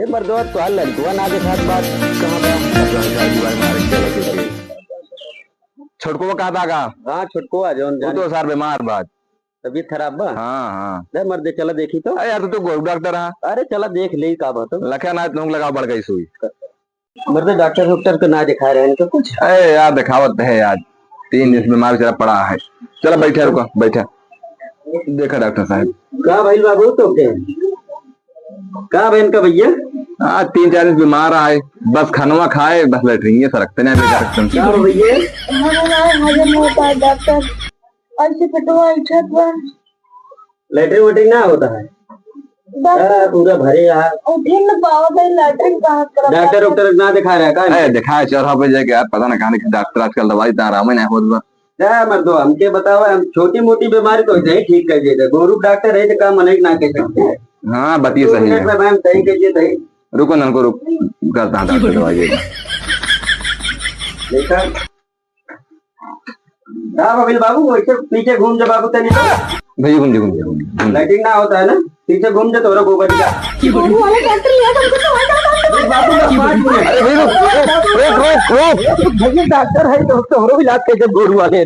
मर्दवा तो लड़कुआ ना के साथ बात कहाँ बा छोटको कहा था का हाँ छुटकुआ जौन वो तो सर बीमार बात। तबीयत खराब बा। हाँ हाँ ले मर्दे चला देखी तो। अरे यार तू तो गोरु डॉक्टर है। अरे चला देख ले का बात हो। लखे ना तुम लगाओ बढ़ गई सुई। मर्दे डॉक्टर को ना दिखा रहे हैं इनको कुछ। अरे यार दिखावत है यार 3 दिन से बीमार चला पड़ा है। चलो बैठे रुको बैठे देखा डॉक्टर साहब का भाई बाबू तो के का बहन का भैया हाँ 3-4 दिन बीमार आए बस खानवा खाए बस बैठ रही है सरकते नहीं बेकार का भैया हजम होता है डॉक्टर ऐसे पेटवा इच्छत बा लेटरिन वेटरिन ना होता है पूरा भरे यार उठे न पावत है लैट्रिन कहाँ कर डॉक्टर ना दिखा रहा है का अरे दिखाए चौराहा पे जाके यार पता ना कहां के डॉक्टर आजकल दवाई इतना आराम ही नहीं होता। क्या मर्दो हमके बताओ हम छोटी मोटी बीमारी तो नहीं ठीक कर देते गोरू डॉक्टर है तो काम नहीं ना कह सकते। हाँ बताइए सही है मैम सही कहिए सही रुको ना रुको करता हूँ डॉक्टर दवाई देखा बाबू बाबू वैसे पीछे घूम जा बाबू तनी भैया घूम लाइटिंग ना होता है ना पीछे घूम जा तोरा गोबर का गोरू वाले डॉक्टर लिया तुमको बाबू अरे भैया भैया डॉक्टर है तो तोरो इलाज के जब गोरू वाले